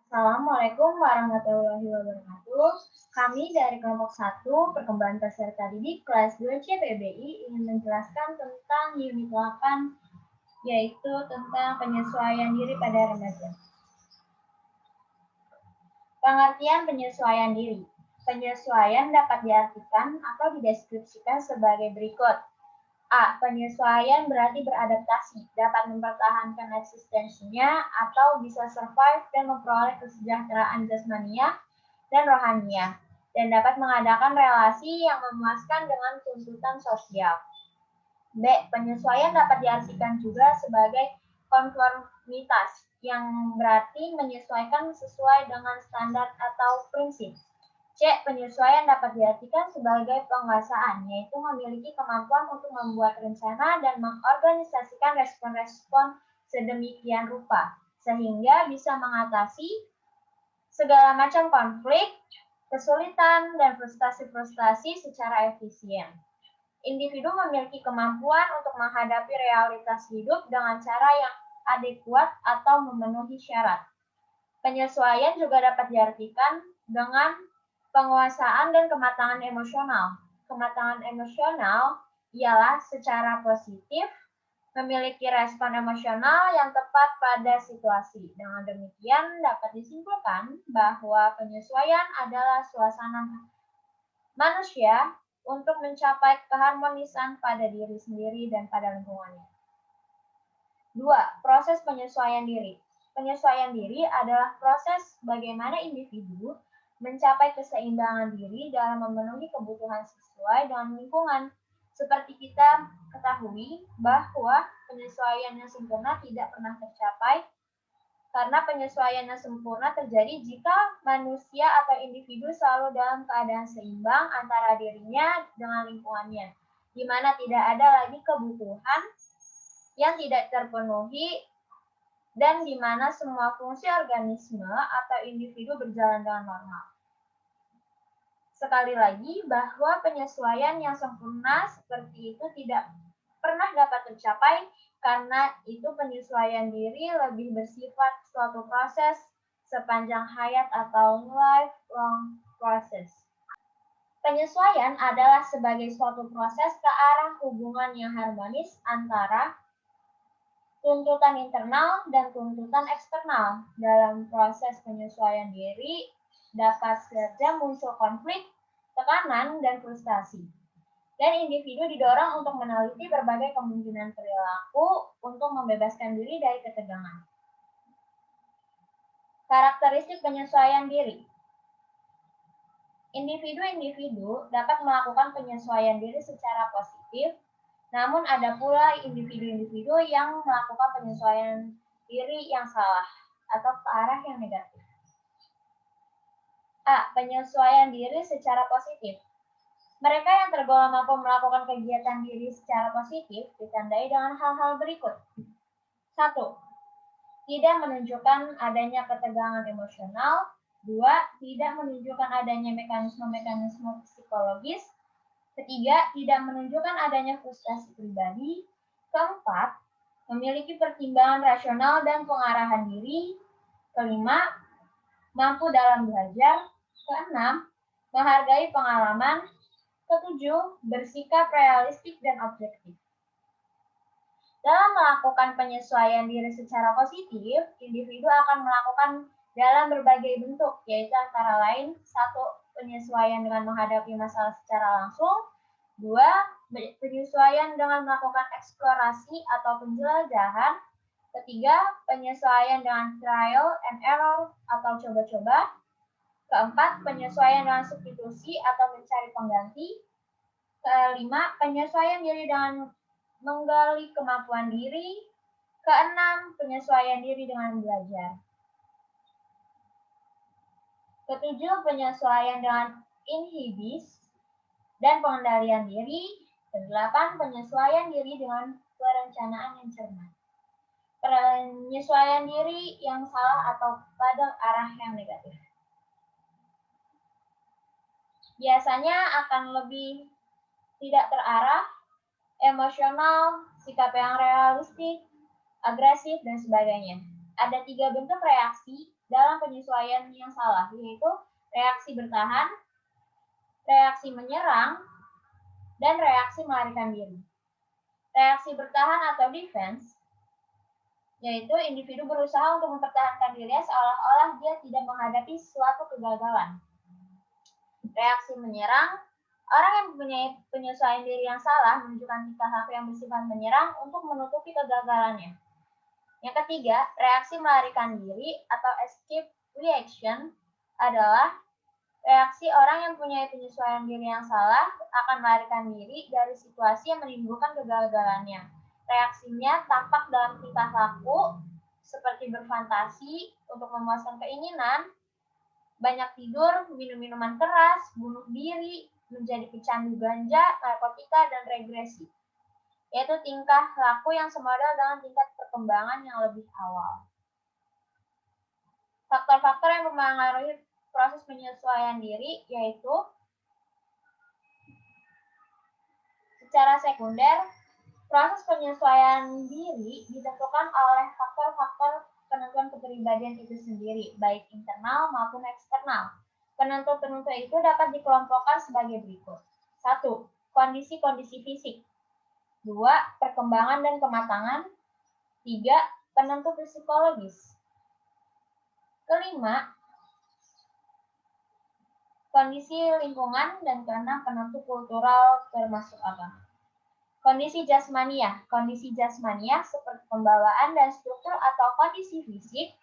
Assalamualaikum warahmatullahi wabarakatuh. Kami dari kelompok 1 Perkembangan Peserta Didik kelas 2 CPBI ingin menjelaskan tentang unit 8, yaitu tentang penyesuaian diri pada remaja. Pengertian penyesuaian diri. Penyesuaian dapat diartikan atau dideskripsikan sebagai berikut. A. Penyesuaian berarti beradaptasi, dapat mempertahankan eksistensinya atau bisa survive dan memperoleh kesejahteraan jasmania dan rohania, dan dapat mengadakan relasi yang memuaskan dengan tuntutan sosial. B. Penyesuaian dapat diartikan juga sebagai konformitas, yang berarti menyesuaikan sesuai dengan standar atau prinsip. C. Penyesuaian dapat diartikan sebagai penguasaan, yaitu memiliki kemampuan untuk membuat rencana dan mengorganisasikan respon-respon sedemikian rupa, sehingga bisa mengatasi segala macam konflik, kesulitan, dan frustasi-frustasi secara efisien. Individu memiliki kemampuan untuk menghadapi realitas hidup dengan cara yang adekuat atau memenuhi syarat. Penyesuaian juga dapat diartikan dengan penguasaan dan kematangan emosional. Kematangan emosional ialah secara positif memiliki respon emosional yang tepat pada situasi. Dengan demikian dapat disimpulkan bahwa penyesuaian adalah suasana manusia untuk mencapai keharmonisan pada diri sendiri dan pada lingkungannya. 2. Proses penyesuaian diri. Penyesuaian diri adalah proses bagaimana individu mencapai keseimbangan diri dalam memenuhi kebutuhan sesuai dengan lingkungan. Seperti kita ketahui bahwa penyesuaian yang sempurna tidak pernah tercapai, karena penyesuaian yang sempurna terjadi jika manusia atau individu selalu dalam keadaan seimbang antara dirinya dengan lingkungannya, di mana tidak ada lagi kebutuhan yang tidak terpenuhi dan di mana semua fungsi organisme atau individu berjalan dengan normal. Sekali lagi, bahwa penyesuaian yang sempurna seperti itu tidak pernah dapat tercapai karena itu penyesuaian diri lebih bersifat suatu proses sepanjang hayat atau lifelong process. Penyesuaian adalah sebagai suatu proses ke arah hubungan yang harmonis antara tuntutan internal dan tuntutan eksternal. Dalam proses penyesuaian diri, dapat saja muncul konflik, tekanan, dan frustasi. Dan individu didorong untuk meneliti berbagai kemungkinan perilaku untuk membebaskan diri dari ketegangan. Karakteristik penyesuaian diri. Individu-individu dapat melakukan penyesuaian diri secara positif, namun ada pula individu-individu yang melakukan penyesuaian diri yang salah atau ke arah yang negatif. A. Penyesuaian diri secara positif. Mereka yang tergolong mampu melakukan kegiatan diri secara positif ditandai dengan hal-hal berikut. 1. Tidak menunjukkan adanya ketegangan emosional. 2. Tidak menunjukkan adanya mekanisme-mekanisme psikologis. 3. Tidak menunjukkan adanya frustasi pribadi. 4. Memiliki pertimbangan rasional dan pengarahan diri. 5. Mampu dalam belajar. 6. Menghargai pengalaman. 7. Bersikap realistik dan objektif. Dalam melakukan penyesuaian diri secara positif, individu akan melakukan dalam berbagai bentuk, yaitu antara lain 1. Penyesuaian dengan menghadapi masalah secara langsung. 2. Penyesuaian dengan melakukan eksplorasi atau penjelajahan. 3. Penyesuaian dengan trial and error atau coba-coba. 4. Penyesuaian dengan substitusi atau mencari pengganti. 5. Penyesuaian diri dengan menggali kemampuan diri. 6. Penyesuaian diri dengan belajar. 7. Penyesuaian dengan inhibis dan pengendalian diri. 8. Penyesuaian diri dengan perencanaan yang cermat. Penyesuaian diri yang salah atau pada arah yang negatif biasanya akan lebih tidak terarah, emosional, sikap yang realistik, agresif, dan sebagainya. ada 3 bentuk reaksi dalam penyesuaian yang salah, yaitu reaksi bertahan, reaksi menyerang, dan reaksi melarikan diri. Reaksi bertahan atau defense, yaitu individu berusaha untuk mempertahankan dirinya seolah-olah dia tidak menghadapi suatu kegagalan. Reaksi menyerang, orang yang mempunyai penyesuaian diri yang salah menunjukkan tingkah laku yang bersifat menyerang untuk menutupi kegagalannya. Yang ketiga, reaksi melarikan diri atau escape reaction adalah reaksi orang yang mempunyai penyesuaian diri yang salah akan melarikan diri dari situasi yang menimbulkan kegagalannya. Reaksinya tampak dalam tingkah laku seperti berfantasi untuk memuaskan keinginan, banyak tidur, minum minuman keras, bunuh diri, menjadi pecandu ganja, narkotika, dan regresi. Yaitu tingkah laku yang semodal dengan tingkat perkembangan yang lebih awal. Faktor-faktor yang mempengaruhi proses penyesuaian diri yaitu secara sekunder, proses penyesuaian diri ditentukan oleh faktor-faktor penentuan kepribadian itu sendiri, baik internal maupun eksternal. Penentu-penentu itu dapat dikelompokkan sebagai berikut. 1. Kondisi-kondisi fisik. 2. Perkembangan dan kematangan. 3. Penentu psikologis. Kelima, kondisi lingkungan, dan keenam penentu kultural termasuk agama. Kondisi jasmania. Kondisi jasmania seperti pembawaan dan struktur atau kondisi fisik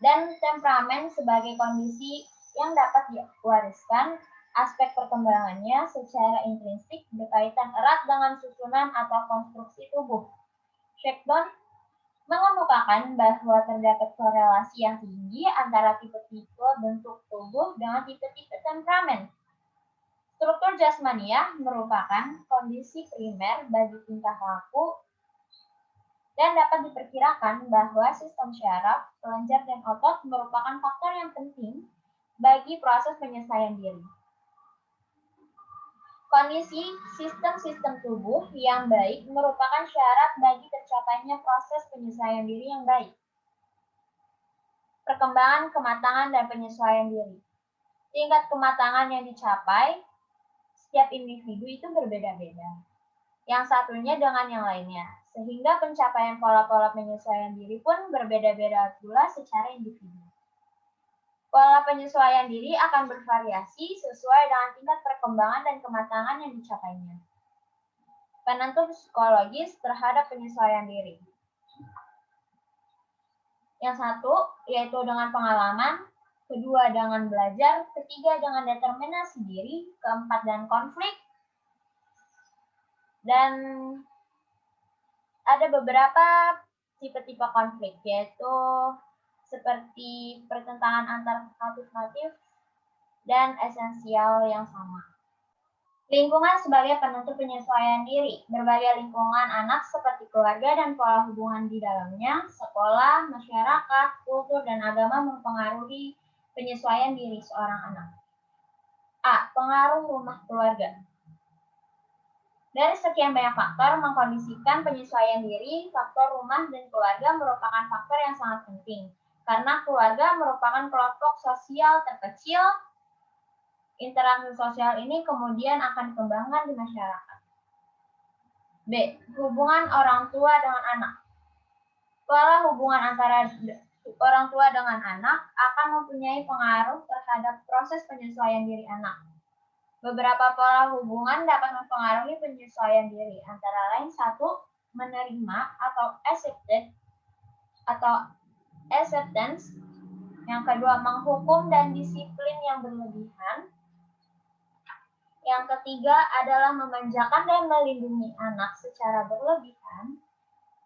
dan temperamen sebagai kondisi yang dapat diwariskan. Aspek perkembangannya secara intrinsik berkaitan erat dengan susunan atau konstruksi tubuh. Shakedown mengemukakan bahwa terdapat korelasi yang tinggi antara tipe-tipe bentuk tubuh dengan tipe-tipe temperamen. Struktur jasmania merupakan kondisi primer bagi tingkah laku dan dapat diperkirakan bahwa sistem syaraf, kelenjar, dan otot merupakan faktor yang penting bagi proses penyelesaian diri. Kondisi sistem-sistem tubuh yang baik merupakan syarat bagi tercapainya proses penyelesaian diri yang baik. Perkembangan, kematangan, dan penyesuaian diri. Tingkat kematangan yang dicapai setiap individu itu berbeda-beda. Yang satunya dengan yang lainnya, sehingga pencapaian pola-pola penyesuaian diri pun berbeda-beda pula secara individu. Pola penyesuaian diri akan bervariasi sesuai dengan tingkat perkembangan dan kematangan yang dicapainya. Penentu psikologis terhadap penyesuaian diri. Yang satu, yaitu dengan pengalaman. Kedua, dengan belajar. Ketiga, dengan determinasi diri. Keempat, dan konflik. Dan ada beberapa tipe-tipe konflik, yaitu seperti pertentangan antar motif dan esensial yang sama. Lingkungan sebagai penentu penyesuaian diri. Berbagai lingkungan anak seperti keluarga dan pola hubungan di dalamnya, sekolah, masyarakat, kultur, dan agama mempengaruhi penyesuaian diri seorang anak. A. Pengaruh rumah keluarga. Dari sekian banyak faktor mengkondisikan penyesuaian diri, faktor rumah dan keluarga merupakan faktor yang sangat penting. Karena keluarga merupakan kelompok sosial terkecil, interaksi sosial ini kemudian akan dikembangkan di masyarakat. B. Hubungan orang tua dengan anak. Pola hubungan antara orang tua dengan anak akan mempunyai pengaruh terhadap proses penyesuaian diri anak. Beberapa pola hubungan dapat mempengaruhi penyesuaian diri, antara lain 1. Menerima atau acceptance. Yang kedua, menghukum dan disiplin yang berlebihan. Yang ketiga adalah memanjakan dan melindungi anak secara berlebihan.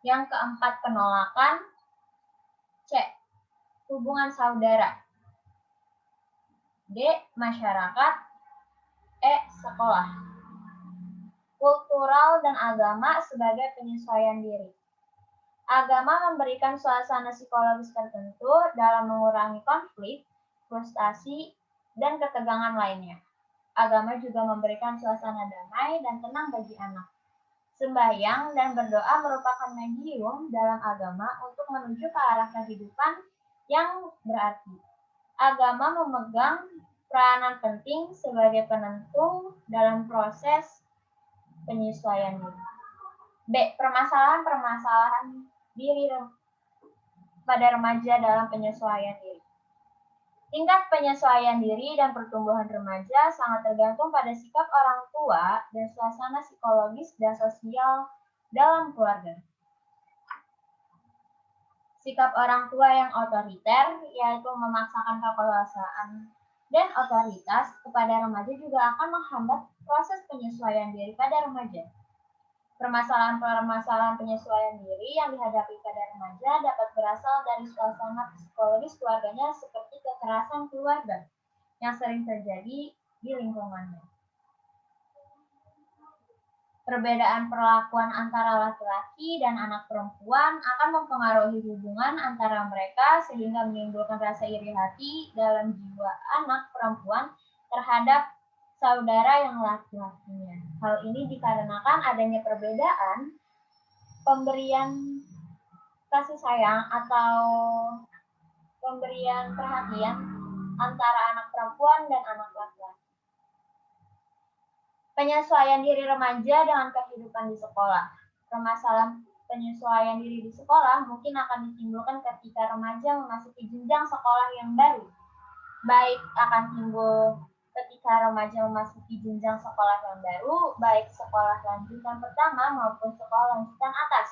Yang keempat, penolakan. C. Hubungan saudara. D. Masyarakat. E. Sekolah. Kultural dan agama sebagai penyesuaian diri. Agama memberikan suasana psikologis tertentu dalam mengurangi konflik, frustasi, dan ketegangan lainnya. Agama juga memberikan suasana damai dan tenang bagi anak. Sembahyang dan berdoa merupakan medium dalam agama untuk menuju ke arah kehidupan yang berarti. Agama memegang peranan penting sebagai penentu dalam proses penyesuaian diri. B. Permasalahan-permasalahan diri pada remaja dalam penyesuaian diri. Tingkat penyesuaian diri dan pertumbuhan remaja sangat tergantung pada sikap orang tua dan suasana psikologis dan sosial dalam keluarga. Sikap orang tua yang otoriter, yaitu memaksakan kekuasaan dan otoritas kepada remaja juga akan menghambat proses penyesuaian diri pada remaja. Permasalahan-permasalahan penyesuaian diri yang dihadapi pada remaja dapat berasal dari suasana psikologis keluarganya seperti kekerasan keluarga yang sering terjadi di lingkungannya. Perbedaan perlakuan antara laki-laki dan anak perempuan akan mempengaruhi hubungan antara mereka sehingga menimbulkan rasa iri hati dalam jiwa anak perempuan terhadap saudara yang laki-lakinya. Hal ini dikarenakan adanya perbedaan pemberian kasih sayang atau pemberian perhatian antara anak perempuan dan anak laki-laki. Penyesuaian diri remaja dengan kehidupan di sekolah. Permasalahan penyesuaian diri di sekolah mungkin akan ditimbulkan ketika remaja memasuki jenjang sekolah yang baru. Baik akan timbul ketika remaja memasuki jenjang sekolah yang baru, baik sekolah lanjutan pertama maupun sekolah lanjutan atas.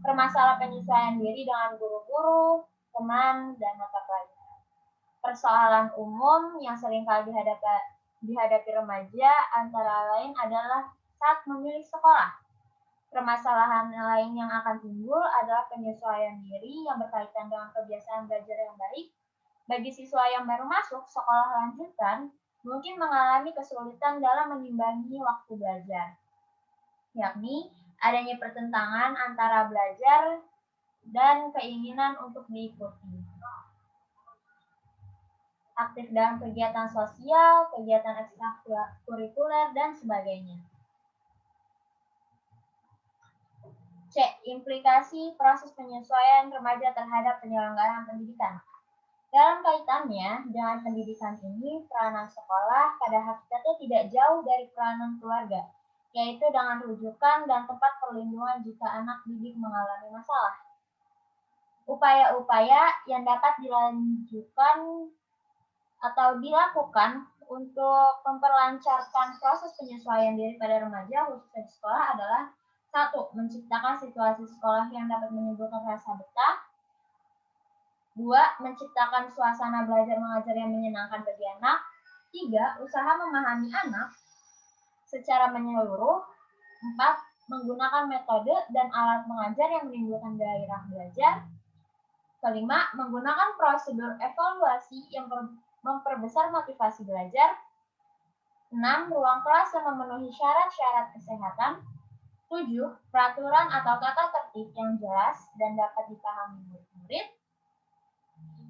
Permasalahan penyesuaian diri dengan guru-guru, teman, dan mata pelajaran. Persoalan umum yang seringkali dihadapi remaja antara lain adalah saat memilih sekolah. Permasalahan lain yang akan timbul adalah penyesuaian diri yang berkaitan dengan kebiasaan belajar yang baik. Bagi siswa yang baru masuk sekolah lanjutan, mungkin mengalami kesulitan dalam mengimbangi waktu belajar, yakni adanya pertentangan antara belajar dan keinginan untuk diikuti. Aktif dalam kegiatan sosial, kegiatan ekstrakurikuler, dan sebagainya. C. Implikasi proses penyesuaian remaja terhadap penyelenggaraan pendidikan. Dalam kaitannya dengan pendidikan ini, peranan sekolah pada hakikatnya tidak jauh dari peranan keluarga, yaitu dengan rujukan dan tempat perlindungan jika anak didik mengalami masalah. Upaya-upaya yang dapat dilanjutkan atau dilakukan untuk memperlancarkan proses penyesuaian diri pada remaja khususnya di sekolah adalah 1. Menciptakan situasi sekolah yang dapat menimbulkan rasa betah. 2. Menciptakan suasana belajar mengajar yang menyenangkan bagi anak. 3. Usaha memahami anak secara menyeluruh. 4. Menggunakan metode dan alat mengajar yang menimbulkan gairah belajar. 5. Menggunakan prosedur evaluasi yang memperbesar motivasi belajar. 6. Ruang kelas yang memenuhi syarat-syarat kesehatan. 7. Peraturan atau tata tertib yang jelas dan dapat dipahami murid-murid.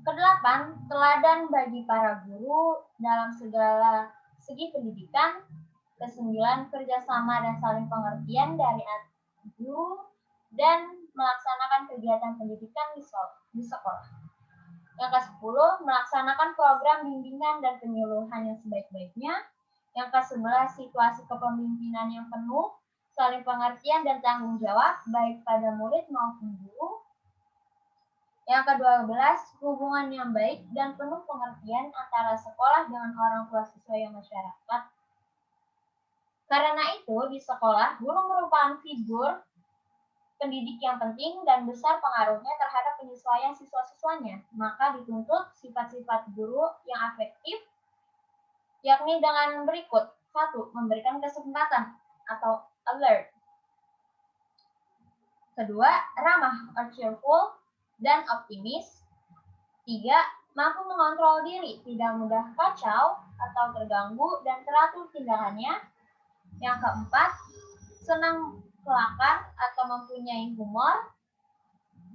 Kedelapan, teladan bagi para guru dalam segala segi pendidikan. Kesembilan, kerjasama dan saling pengertian dari guru dan melaksanakan kegiatan pendidikan di sekolah. Yang ke-10, melaksanakan program bimbingan dan penyuluhan yang sebaik-baiknya. Yang ke-11, situasi kepemimpinan yang penuh, saling pengertian dan tanggung jawab baik pada murid maupun guru. Yang ke-12, hubungan yang baik dan penuh pengertian antara sekolah dengan orang tua siswa yang masyarakat. Karena itu, di sekolah, guru merupakan figur pendidik yang penting dan besar pengaruhnya terhadap penyesuaian siswa-siswanya. Maka dituntut sifat-sifat guru yang efektif, yakni dengan berikut. 1. Memberikan kesempatan atau alert. Kedua, ramah or cheerful dan optimis. 3. Mampu mengontrol diri, tidak mudah kacau atau terganggu dan teratur tindakannya. Yang keempat, senang kelakar atau mempunyai humor.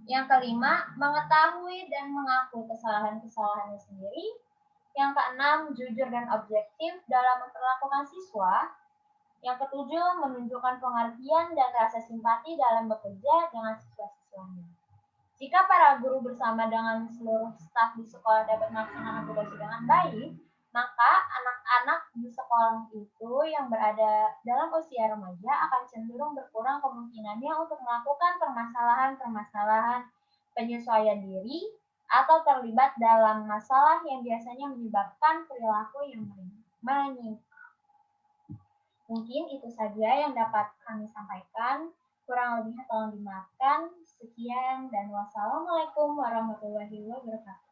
Yang kelima, mengetahui dan mengaku kesalahan-kesalahannya sendiri. Yang keenam, jujur dan objektif dalam memperlakukan siswa. Yang ketujuh, menunjukkan pengertian dan rasa simpati dalam bekerja dengan siswa-siswanya. Jika para guru bersama dengan seluruh staf di sekolah dapat melaksanakan tugas dengan baik, maka anak-anak di sekolah itu yang berada dalam usia remaja akan cenderung berkurang kemungkinannya untuk melakukan permasalahan-permasalahan penyesuaian diri atau terlibat dalam masalah yang biasanya menyebabkan perilaku yang menyimpang. Mungkin itu saja yang dapat kami sampaikan. Kurang lebihnya tolong dimaafkan. Sekian dan wassalamualaikum warahmatullahi wabarakatuh.